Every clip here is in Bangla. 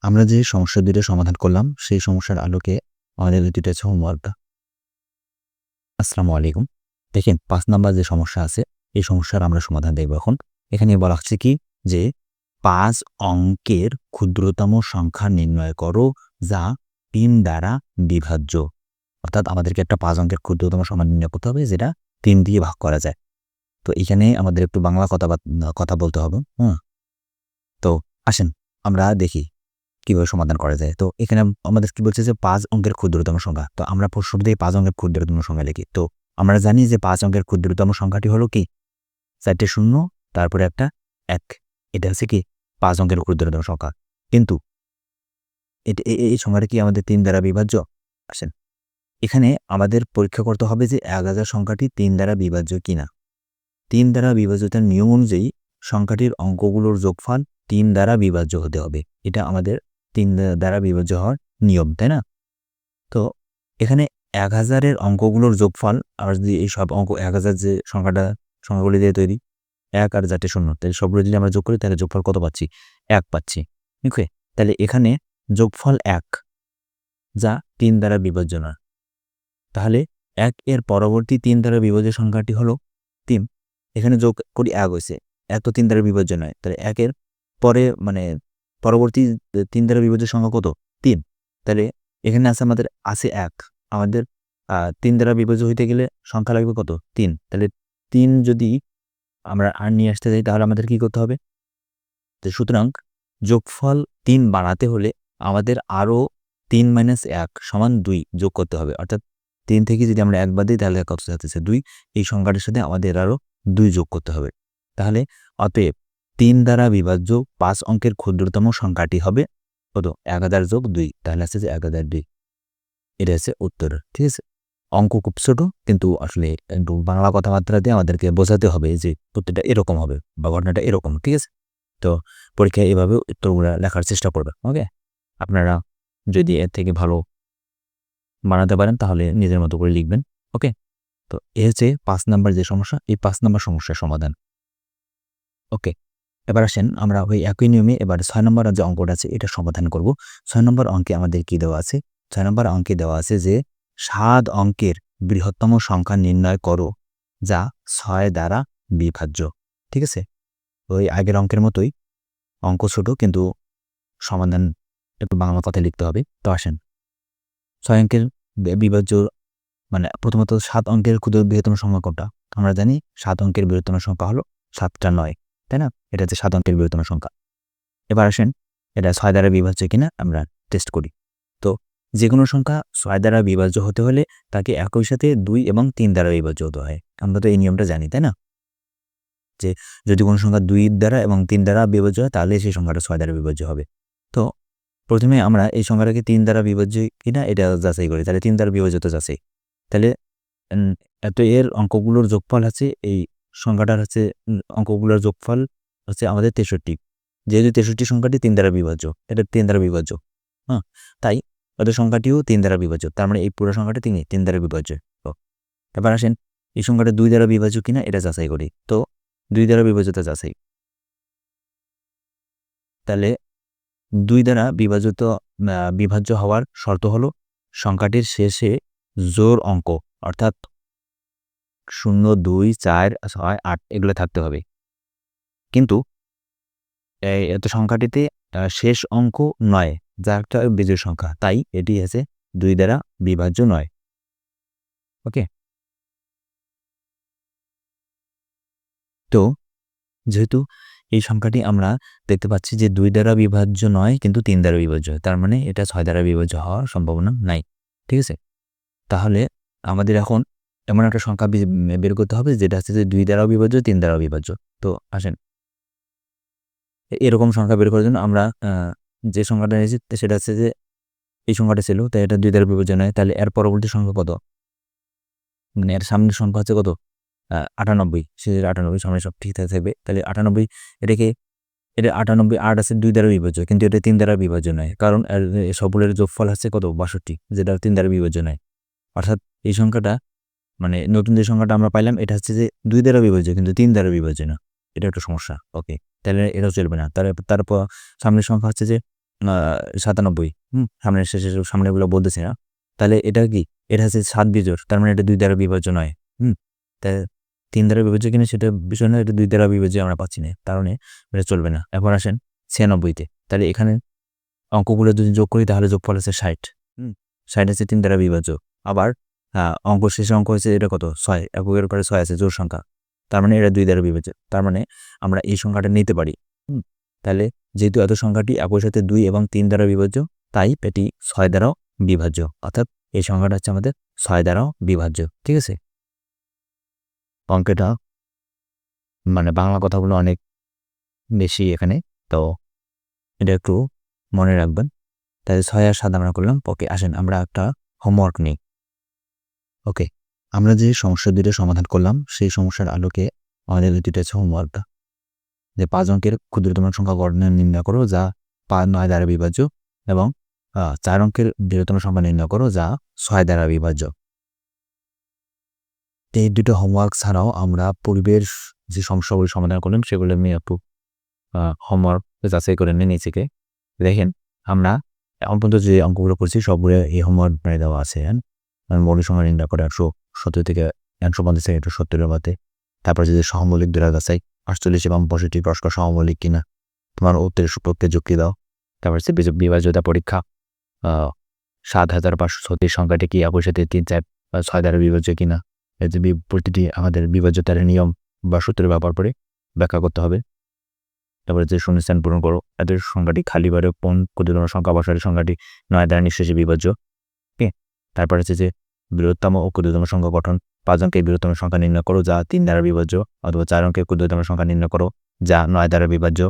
আমরা যে সমস্যা ২ টা সমাধান করলাম, সেই সমস্যার আলোকে আমাদের ২ টা হচ্ছে হোমওয়ার্কটা। আসসালামু আলাইকুম। দেখেন ৫ নাম্বার যে সমস্যা আছে, এই সমস্যার আমরা সমাধান দেখব এখন। এখানে বলা হচ্ছে কি যে ৫ অঙ্কের ক্ষুদ্রতম সংখ্যা নির্ণয় করো যা ৩ দ্বারা বিভাজ্য। অর্থাৎ আমাদেরকে একটা ৫ অঙ্কের ক্ষুদ্রতম সংখ্যা নির্ণয় করতে হবে যেটা ৩ দিয়ে ভাগ করা যায়। তো এখানে আমাদের একটু বাংলা কথা বলতে হবে। তো আসেন আমরা দেখি কিভাবে সমাধান করা যায়। তো এখানে আমাদের কি বলছে যে ৫ অঙ্কের ক্ষুদ্রতম সংখ্যা। তো আমরা শুরুতেই ৫ অঙ্কের ক্ষুদ্রতম সংখ্যা লিখি। তো আমরা জানি যে ৫ অঙ্কের ক্ষুদ্রতম সংখ্যাটি হলো কি ৪ টে শূন্য তারপরে একটা ১। এটা হচ্ছে কি ৫ অঙ্কের ক্ষুদ্রতম সংখ্যা। কিন্তু এই সংখ্যাটা কি আমাদের ৩ দ্বারা বিভাজ্য? আসেন এখানে আমাদের পরীক্ষা করতে হবে যে ১০০০ সংখ্যাটি ৩ দ্বারা বিভাজ্য কিনা। ৩ দ্বারা বিভাজ্যতার নিয়ম অনুযায়ী সংখ্যাটির অঙ্কগুলোর যোগফল ৩ দ্বারা বিভাজ্য হতে হবে। এটা আমাদের ৩ দ্বারা বিভাজ্য হওয়ার নিয়ম, তাই না? তো এখানে ১০০০ এর অঙ্কগুলোর যোগফল আমরা যদি এই সব অঙ্ক ১০০০ যে সংখ্যাগুলি দিয়ে তৈরি ১ আর ৪ টে শূন্য। তাহলে সবগুলো যদি আমরা যোগ করি তাহলে যোগফল কত পাচ্ছি? ১ পাচ্ছি। ওকে? তাহলে এখানে যোগফল ১ যা ৩ দ্বারা বিভাজ্য না। তাহলে ১ এর পরবর্তী ৩ দ্বারা বিভাজ্য সংখ্যাটি হলো ৩। এখানে যোগ করি ১ হইছে। ১ তো ৩ দ্বারা বিভাজ্য নয়। তাহলে ১ এর পরে পরবর্তী ৩ দ্বারা বিভাজ্য সংখ্যা কত? ৩। তাহলে এখানে আমাদের আছে ১। আমাদের ৩ দ্বারা বিভাজ্য হইতে গেলে সংখ্যা লাগবে কত? ৩। তাহলে ৩ যদি আমরা আর নিয়ে আসতে যাই তাহলে আমাদের কি করতে হবে? তো সুতরাং যোগফল ৩ বানাতে হলে আমাদের আরও ৩ - ১ = ২ যোগ করতে হবে। অর্থাৎ ৩ থেকে যদি আমরা ১ বাদ দিই তাহলে কত থাকতেছে? ২। এই সংখ্যাটার সাথে আমাদের আরও ২ যোগ করতে হবে। তাহলে অতএব ৩ দ্বারা বিভাজ্য ৫ অঙ্কের ক্ষুদ্রতম সংখ্যাটি হবে কত? ১০০০ যোগ ২। তাহলে আসছে যে ১০০২। এটা হচ্ছে উত্তর। ঠিক আছে? অঙ্ক খুব ছোট কিন্তু আসলে একটু বাংলা কথাবার্তা দিয়ে আমাদেরকে বোঝাতে হবে যে উত্তরটা এরকম হবে বা ঘটনাটা এরকম। ঠিক আছে? তো পরীক্ষায় এভাবে উত্তরগুলা লেখার চেষ্টা করবেন। ওকে? আপনারা যদি এর থেকে ভালো বানাতে পারেন তাহলে নিজের মতো করে লিখবেন। ওকে? তো এ হচ্ছে ৫ নাম্বার যে সমস্যা, এই ৫ নাম্বার সমস্যার সমাধান। ওকে? এবার আসেন আমরা ওই একই নিয়মে এবার ৬ নম্বর যে অঙ্কটা আছে এটা সমাধান করব। ৬ নম্বর অঙ্কে আমাদের কি দেওয়া আছে? ৬ নম্বর অঙ্কে দেওয়া আছে যে ৭ অঙ্কের বৃহত্তম সংখ্যা নির্ণয় করো যা ৬ দ্বারা বিভাজ্য। ঠিক আছে? ওই আগের অঙ্কের মতোই অঙ্ক ছোট কিন্তু সমাধান একটু বাংলা কথায় লিখতে হবে। তো আসেন ৬ অঙ্কের বিভাজ্য প্রথমত ৭ অঙ্কের বৃহত্তম সংখ্যা কোনটা? আমরা জানি ৭ অঙ্কের বৃহত্তম সংখ্যা হলো ৭ টা ৯, তাই না? এটা হচ্ছে ৭ অঙ্কের বৃহত্তম সংখ্যা। এবার আসেন এটা ৬ দ্বারা বিভাজ্য কিনা আমরা টেস্ট করি। তো যেকোনো সংখ্যা ৬ দ্বারা বিভাজ্য হতে হলে তাকে একই সাথে ২ এবং ৩ দ্বারা বিভাজ্য হতে হয়। আমরা তো এই নিয়মটা জানি, তাই না? যে যদি কোনো সংখ্যা ২ দ্বারা এবং ৩ দ্বারা বিভাজ্য হয় তাহলে সেই সংখ্যাটা ৬ দ্বারা বিভাজ্য হবে। তো প্রথমে আমরা এই সংখ্যাটাকে ৩ দ্বারা বিভাজ্য কিনা এটা যাচাই করি। তাহলে ৩ দ্বারা বিভাজ্য তো যাচাই। তাহলে উম তো এর অঙ্কগুলোর যোগফল হচ্ছে এই সংখ্যাটার হচ্ছে অঙ্কগুলোর যোগফল হচ্ছে আমাদের ৬৩। যেহেতু ৬৩ সংখ্যাটি ৩ দ্বারা বিভাজ্য, এটা ৩ দ্বারা বিভাজ্য। হ্যাঁ? তাই ওদের সংখ্যাটিও ৩ দ্বারা বিভাজ্য। তার মানে এই পুরো সংখ্যাটা ৩ দ্বারা বিভাজ্য। তো এবার আসেন এই সংখ্যাটা ২ দ্বারা বিভাজ্য কিনা এটা যাচাই করি। তো ২ দ্বারা বিভাজ্যতা যাচাই। তাহলে ২ দ্বারা বিভাজ্য হওয়ার শর্ত হলো সংখ্যাটির শেষে জোড় অঙ্ক অর্থাৎ ০, ২, ৪, ৬, ৮ এগুলো থাকতে হবে। কিন্তু এত সংখ্যাটিতে শেষ অঙ্ক ৯ যা একটা বিজোড় সংখ্যা। তাই এটি হচ্ছে ২ দ্বারা বিভাজ্য নয়। ওকে? তো যেহেতু এই সংখ্যাটি আমরা দেখতে পাচ্ছি যে ২ দ্বারা বিভাজ্য নয় কিন্তু ৩ দ্বারা বিভাজ্য। তার মানে এটা ৬ দ্বারা বিভাজ্য হওয়ার সম্ভাবনা নাই। ঠিক আছে? তাহলে আমাদের এখন এমন একটা সংখ্যা বের করতে হবে যেটা হচ্ছে যে ২ দ্বারাও বিভাজ্য, ৩ দ্বারাও বিভাজ্য। তো আসেন এরকম সংখ্যা বের করার জন্য আমরা যে সংখ্যাটা নিয়েছি সেটা হচ্ছে যে এই সংখ্যাটা ছিল। তাই এটা ২ দ্বারা বিভাজ্য নয়। তাহলে এর পরবর্তী সংখ্যা কত? এর সামনের সংখ্যা হচ্ছে কত? ৯৮ সে ৯৮ সামনে সব ঠিক থাকবে। তাহলে ৯৮ এটাকে এটা ৯৮ ৮ আছে ২ দ্বারা বিভাজ্য কিন্তু এটা ৩ দ্বারা বিভাজ্য নয়। কারণ সবগুলোর যোগফল হচ্ছে কত? ৬২ যেটা ৩ দ্বারা বিভাজ্য নয়। অর্থাৎ এই সংখ্যাটা নতুন যে সংখ্যাটা আমরা পাইলাম এটা হচ্ছে যে ২ দ্বারা বিভাজ্য কিন্তু ৩ দ্বারা বিভাজ্য না। এটা একটা সমস্যা। ওকে। তাহলে এটাও চলবে না। তারপর সামনের সংখ্যা হচ্ছে যে 97, সামনের শেষে সামনেগুলো বলতেছি না। তাহলে এটা কি? এটা হচ্ছে 7 বিজোড়, তার মানে এটা 2 দ্বারা বিভাজ্য নয়। তাই 3 দ্বারা বিভাজ্য কিনা সেটা বিষয় না, এটা 2 দ্বারা বিভাজ্য আমরা পাচ্ছি না, তার মানে এটা চলবে না। এরপর আসেন 96-তে, তাহলে এখানে অঙ্কগুলো যদি যোগ করি তাহলে যোগফল আছে 60। 60 আছে 3 দ্বারা বিভাজ্য। আবার অঙ্ক শেষে অঙ্ক হয়েছে এটা কত? 6, এককের পরে 6 আছে, জোড় সংখ্যা, তার মানে এটা 2 দ্বারা বিভাজ্য। তার মানে আমরা এই সংখ্যাটা নিতে পারি। তাহলে যেহেতু এত সংখ্যাটি একই সাথে 2 এবং 3 দ্বারা বিভাজ্য, তাই এটি 6 দ্বারাও বিভাজ্য, অর্থাৎ এই সংখ্যাটা হচ্ছে আমাদের 6 দ্বারাও বিভাজ্য। ঠিক আছে, অঙ্কটা মানে বাংলা কথাগুলো অনেক বেশি এখানে, তো এটা একটু মনে রাখবেন। তাহলে 6 আর 7 আমরা করলাম। ওকে, আসেন আমরা একটা হোমওয়ার্ক নিই। ওকে, আমরা যে সমস্যা দুটো সমাধান করলাম সেই সমস্যার আলোকে আমাদের দুটো হচ্ছে হোমওয়ার্কটা, যে 5 অঙ্কের ক্ষুদ্রতম সংখ্যা গড় নির্ণয় করো যা 9 দ্বারা বিভাজ্য, এবং 4 অঙ্কের বৃহত্তম সংখ্যা নির্ণয় করো যা 6 দ্বারা বিভাজ্য। এই দুটো হোমওয়ার্ক ছাড়াও আমরা পূর্বের যে সমস্যাগুলি সমাধান করলাম সেগুলো আমি একটু হোমওয়ার্ক যাচাই করে নিয়ে নিচেকে দেখেন। আমরা এখন পর্যন্ত যে অঙ্কগুলো করছি সবগুলো এই হোমওয়ার্ক দেওয়া আছে। মৌলিক সংখ্যা নির্ণয় করে 170 থেকে 150 থেকে 170-এর মধ্যে। তারপর যদি সহমৌলিক দ্বারা যাচাই 48 এবং 65 পরস্পর সহমৌলিক কিনা, তোমার উত্তরের সূত্রকে যুক্তি দাও। তারপর হচ্ছে বিভাজ্যতা পরীক্ষা, 7536 সংখ্যাটি কি একই সাথে 3, 4 বা 6 দ্বারা বিভাজ্য কিনা, এই যে প্রতিটি আমাদের বিভাজ্যতার নিয়ম বা সূত্র ব্যবহার করে ব্যাখ্যা করতে হবে। তারপরে যে শূন্যস্থান পূরণ করো, এদের সংখ্যাটি খালি বারে কোন ক্ষুদ্রতম সংখ্যা বসার সংখ্যাটি 9 দ্বারা নিঃশেষে বিভাজ্য। ওকে, তারপর হচ্ছে যে বৃহত্তম ও ক্ষুদ্রতম সংখ্যা গঠন, 5 অঙ্কের বৃহত্তম সংখ্যা নির্ণয় করো যা 3 দ্বারা বিভাজ্য, অথবা 4 অঙ্কের ক্ষুদ্রতম সংখ্যা নির্ণয় করো যা 9 দ্বারা বিভাজ্য।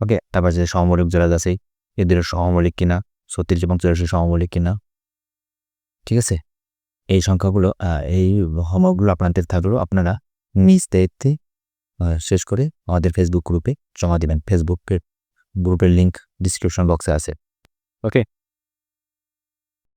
ওকে, তারপর যে সহমৌলিক জোড়া যাচাই, এদের সহমৌলিক কিনা, 36 এবং 84 সহমৌলিক কিনা। ঠিক আছে, এই সংখ্যাগুলো এই হোমওয়ার্কগুলো আপনাদের থাকলেও আপনারা নিজ দায়িত্বে শেষ করে আমাদের ফেসবুক গ্রুপে জমা দিবেন। ফেসবুকের গ্রুপের লিঙ্ক ডিসক্রিপশন বক্সে আছে। ওকে।